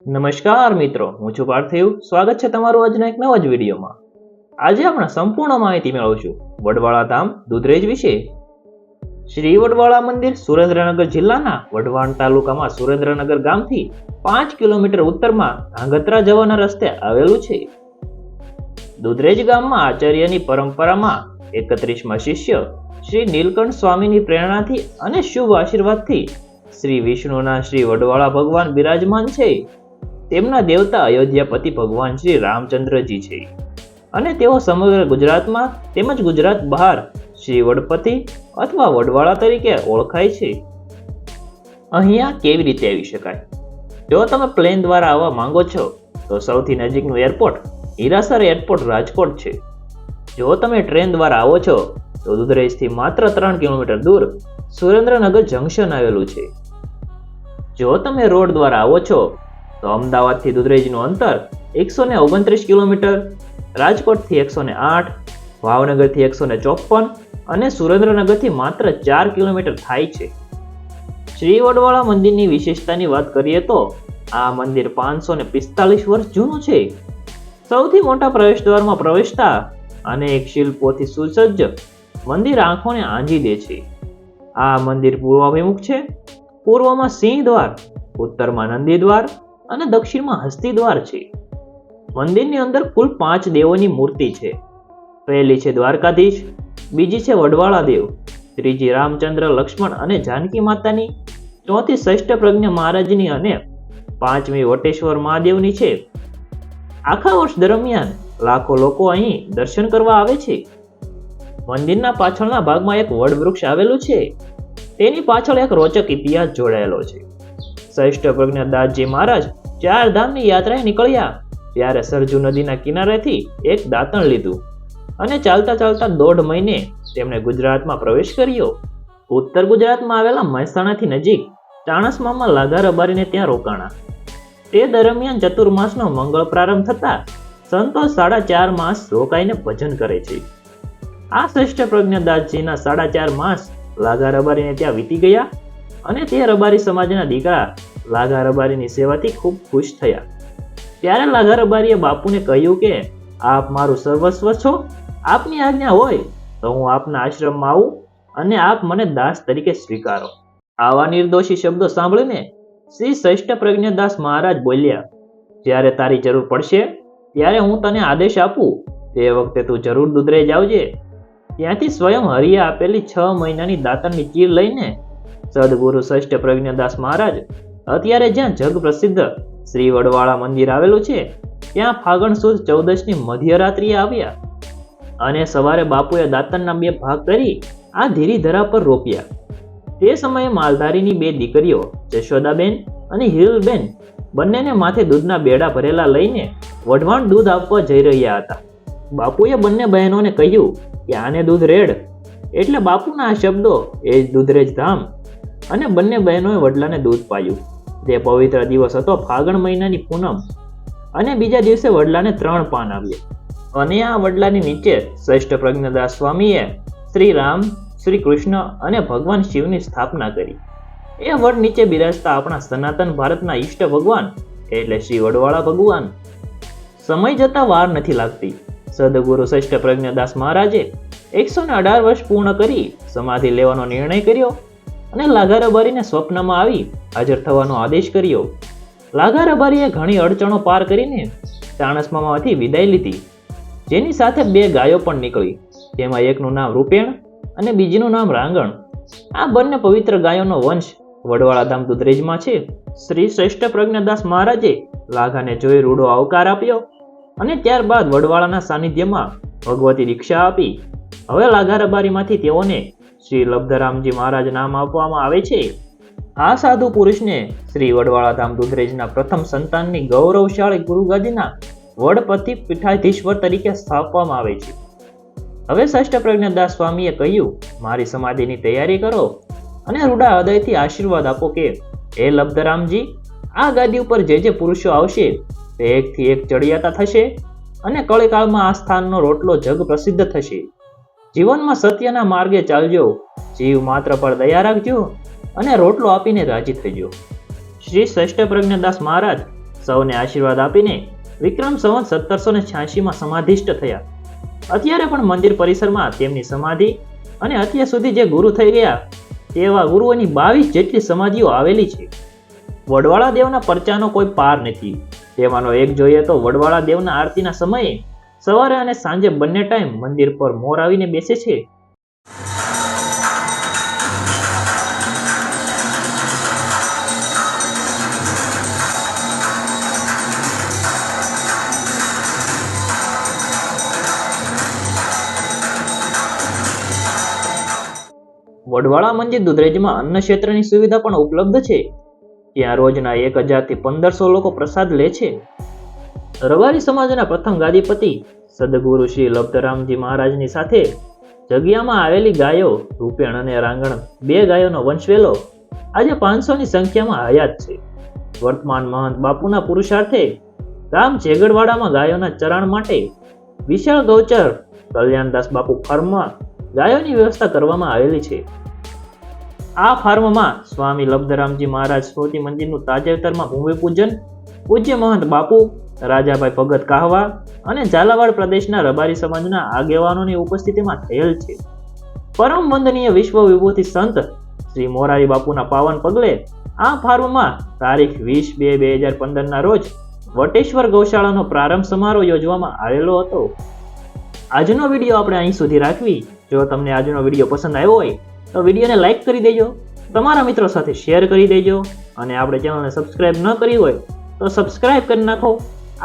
નમસ્કાર મિત્રો, હું છું પાર્થિવ. સ્વાગત છે તમારું આજના એક નવા જ વિડીયોમાં. આજે આપણે સંપૂર્ણ માહિતી મેળવશું વડવાળા ધામ દુધરેજ વિશે. શ્રી વડવાળા મંદિર સુરેન્દ્રનગર જિલ્લાના વઢવાણ તાલુકામાં સુરેન્દ્રનગર ગામથી 5 કિલોમીટર ઉત્તરમાં ધાંગધ્રા જવાના રસ્તે આવેલું છે. દુધરેજ ગામમાં આચાર્યની પરંપરામાં 31માં શિષ્ય શ્રી નીલકંઠ સ્વામીની પ્રેરણાથી અને શુભ આશીર્વાદથી શ્રી વિષ્ણુના શ્રી વડવાળા ભગવાન બિરાજમાન છે. તેમના દેવતા અયોધ્યાપતિ ભગવાન શ્રી રામચંદ્રજી છે અને તેઓ સમગ્ર ગુજરાતમાં તેમજ ગુજરાત બહાર શ્રી વડપતિ અથવા વડવાળા તરીકે ઓળખાય છે. અહીંયા કેવી રીતે આવી શકાય? જો તમે પ્લેન દ્વારા આવવા માંગો છો તો સૌથી નજીકનું એરપોર્ટ હીરાસર એરપોર્ટ રાજકોટ છે. જો તમે ટ્રેન દ્વારા આવો છો તો દુધરેજથી માત્ર 3 કિલોમીટર દૂર સુરેન્દ્રનગર જંકશન આવેલું છે. જો તમે રોડ દ્વારા આવો છો તો અમદાવાદથી દુધરેજનું અંતર 129 કિલોમીટર, રાજકોટથી 108, ભાવનગરથી 154 અને સુરેન્દ્રનગરથી માત્ર 4 કિલોમીટર થાય છે. શ્રી વડવાળા મંદિરની વિશેષતાની વાત કરીએ તો આ મંદિર 545 વર્ષ જૂનું છે. સૌથી મોટા પ્રવેશદ્વારમાં પ્રવેશતા અનેક શિલ્પોથી સુસજ્જ મંદિર આંખોને આંજી દે છે. આ મંદિર પૂર્વાભિમુખ છે. પૂર્વમાં સિંહ દ્વાર, ઉત્તરમાં નંદી દ્વાર અને દક્ષિણમાં હસ્તી દ્વાર છે. મંદિરની અંદર કુલ 5 દેવોની મૂર્તિ છે. પહેલી છે દ્વારકાધીશ, બીજી છે વડવાળા દેવ, ત્રીજી રામચંદ્ર, લક્ષ્મણ અને જાનકી માતાની, ચોથી ષષ્ઠપ્રજ્ઞ મહારાજની અને પાંચમી વટેશ્વર મહાદેવની છે. આખા વર્ષ દરમિયાન લાખો લોકો અહીં દર્શન કરવા આવે છે. મંદિરના પાછળના ભાગમાં એક વડ વૃક્ષ આવેલું છે. તેની પાછળ એક રોચક ઇતિહાસ જોડાયેલો છે. ષષ્ઠપ્રજ્ઞ દાસજી મહારાજ 4 ધામની યાત્રાએ નીકળ્યા ત્યારે સરજુ નદીના કિનારેથી એક દાંતણ લીધું અને ચાલતા ચાલતા 1.5 મહિને તેમણે ગુજરાતમાં પ્રવેશ કર્યો. ઉત્તર ગુજરાતમાં આવેલા મહેસાણાથી નજીક ચાણસ્મામાં લાઘા રબારીને ત્યાં રોકાણા. તે દરમિયાન ચતુર્માસનો મંગળ પ્રારંભ થતા સંતો 4.5 માસ રોકાઈને ભજન કરે છે. આ ષષ્ઠપ્રજ્ઞ દાસજીના 4.5 માસ લાઘા રબારીને ત્યાં વીતી ગયા અને તે રબારી સમાજના દીકરા લાઘા રબારીની સેવાથી ખૂબ ખુશ થયા. ત્યારે લાઘા રબારીએ બાપુને કહ્યું કે આપ મારું સર્વસ્વ છો, આપની આજ્ઞા હોય તો હું આપના આશ્રમમાં આવું અને આપ મને દાસ તરીકે સ્વીકારો. આવા નિર્દોષી શબ્દો સાંભળીને શ્રી ષષ્ઠપ્રજ્ઞ દાસ મહારાજ બોલ્યા, જ્યારે તારી જરૂર પડશે ત્યારે હું તને આદેશ આપું તે વખતે તું જરૂર દુધરેજ આવજે. ત્યાંથી સ્વયં હરિએ આપેલી 6 મહિનાની દાતણની ચીર લઈને સદગુરુ ષષ્ઠપ્રજ્ઞ દાસ મહારાજ અત્યારે જ્યાં જગ પ્રસિદ્ધ શ્રી વડવાળા મંદિર આવેલું છે ત્યાં ફાગણ સુદ 14ની મધ્યરાત્રિએ આવ્યા અને સવારે બાપુએ દાતણના 2 ભાગ કરી આ ધીરીધરા પર રોપ્યા. તે સમયે માલધારીની 2 દીકરીઓ જશોદાબેન અને હિરલબેન બંનેને માથે દૂધના બેડા ભરેલા લઈને વઢવાણ દૂધ આપવા જઈ રહ્યા હતા. બાપુએ બંને બહેનોને કહ્યું કે આને દૂધ રેડ. એટલે બાપુના આ શબ્દો એ જ દુધરેજ ધામ અને બંને બહેનોએ વડલાને દૂધ પાયું. તે પવિત્ર દિવસ હતો ફાગણ મહિનાની પૂનમ અને બીજા દિવસે વડલાને 3 પાન આવ્યા અને આ વડલાની નીચે ષષ્ઠપ્રજ્ઞદાસ સ્વામીએ શ્રી રામ, શ્રી કૃષ્ણ અને ભગવાન શિવની સ્થાપના કરી. એ વડ નીચે બિરાજતા આપણા સનાતન ભારતના ઈષ્ટ ભગવાન એટલે શ્રી વડવાળા ભગવાન. સમય જતા વાર નથી લાગતી. સદગુરુ ષષ્ઠપ્રજ્ઞદાસ મહારાજે 118 વર્ષ પૂર્ણ કરી સમાધિ લેવાનો નિર્ણય કર્યો અને લાઘા રબારીને સ્વપ્નમાં આવી હાજર થવાનો આદેશ કર્યો. લાઘા રબારીએ ઘણી અડચણો પાર કરીને ચાણસ્મામાંથી વિદાય લીધી, જેની સાથે 2 ગાયો પણ નીકળી, જેમાં એકનું નામ રૂપેણ અને બીજીનું નામ રાંગણ. આ બંને પવિત્ર ગાયોનો વંશ વડવાળા ધામ દુધરેજમાં છે. શ્રી ષષ્ઠપ્રજ્ઞદાસ મહારાજે લાઘાને જોઈ રૂડો આવકાર આપ્યો અને ત્યારબાદ વડવાળાના સાનિધ્યમાં ભગવતી દીક્ષા આપી. હવે લાઘા રબારીમાંથી તેઓને શ્રી લબ્ધરામજી મહારાજ નામ આપવામાં આવે છે. આ સાધુ પુરુષને શ્રી વડવાળા ધામ દુધરેજના પ્રથમ સંતાનની ગૌરવશાળી ગુરુગાદીના વડપતિ પીઠાધીશ્વર તરીકે સ્થાપવામાં આવે છે. હવે ષષ્ઠપ્રજ્ઞદાસ સ્વામીએ કહ્યું, મારી સમાધિની તૈયારી કરો અને રૂડા હૃદયથી આશીર્વાદ આપો કે હે લબ્ધરામજી, આ ગાદી ઉપર જે પુરુષો આવશે તે એકથી એક ચડિયાતા થશે અને કળીકાળમાં આ સ્થાનનો રોટલો જગ પ્રસિદ્ધ થશે. જીવનમાં સત્યના માર્ગે ચાલજો, જીવ માત્ર પર દયા રાખજો અને રોટલો આપીને રાજી થજો. શ્રી ષષ્ઠપ્રજ્ઞદાસ મહારાજ સૌને આશીર્વાદ આપીને વિક્રમ સંવત 1786માં સમાધિષ્ઠ થયા. અત્યારે પણ મંદિર પરિસરમાં તેમની સમાધિ અને અત્યાર સુધી જે ગુરુ થઈ ગયા તેવા ગુરુઓની 22 જેટલી સમાધિઓ આવેલી છે. વડવાળા દેવના પરચાનો કોઈ પાર નથી. તેમાંનો એક જોઈએ તો વડવાળા દેવના આરતીના સમયે સવારે અને સાંજે બંને ટાઈમ મંદિર પર મોર આવીને બેસે છે. વડવાળા મંદિર દુધરેજમાં અન્ન ક્ષેત્રની સુવિધા પણ ઉપલબ્ધ છે. ત્યાં રોજના 1000 થી 1500 લોકો પ્રસાદ લે છે. રબારી સમાજના પ્રથમ ગાદીપતિ સદગુરુ શ્રી લબ્ધરામજી મહારાજની સાથે જગ્યામાં આવેલી ગાયો રૂપેણ અને રાંગણ 2 ગાયોનો વંશવેલો આજે 500 ની સંખ્યામાં હયાત છે. વર્તમાન મહંત બાપુના પુરુષાર્થે ગામ જેગડવાડામાં ગાયોના ચરાણ માટે વિશાળ ગૌચર કલ્યાણદાસ બાપુ ફાર્મમાં ગાયોની વ્યવસ્થા કરવામાં આવેલી છે. આ ફાર્મમાં સ્વામી લબ્ધરામજી મહારાજ સ્મૃતિ મંદિરનું તાજેતરમાં ભૂમિપૂજન પૂજ્ય મહંત બાપુ રાજાભાઈ ભગત કાહવા અને ઝાલાવાડ પ્રદેશના રબારી સમાજના આગેવાનોની ઉપસ્થિતિમાં થયેલ છે. પરમ વંદનીય વિશ્વ વિભૂતિ સંત શ્રી મોરારી બાપુના પાવન પગલે આ ફાર્મમાં તારીખ 20/2/2015 ના રોજ વટેશ્વર ગૌશાળાનો પ્રારંભ સમારોહ યોજવામાં આવેલો હતો. આજનો વિડીયો આપણે અહીં સુધી રાખવી. જો તમને આજનો વિડીયો પસંદ આવ્યો હોય તો વિડીયોને લાઈક કરી દેજો, તમારા મિત્રો સાથે શેર કરી દેજો અને આપણે ચેનલને સબસ્ક્રાઇબ ન કરી હોય તો સબસ્ક્રાઇબ કરી નાખો.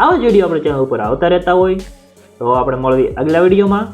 આવા જ વિડીયો આપણે ચેનલ ઉપર આવતા રહેતા હોય તો આપણે મળવી આગલા વિડીયોમાં.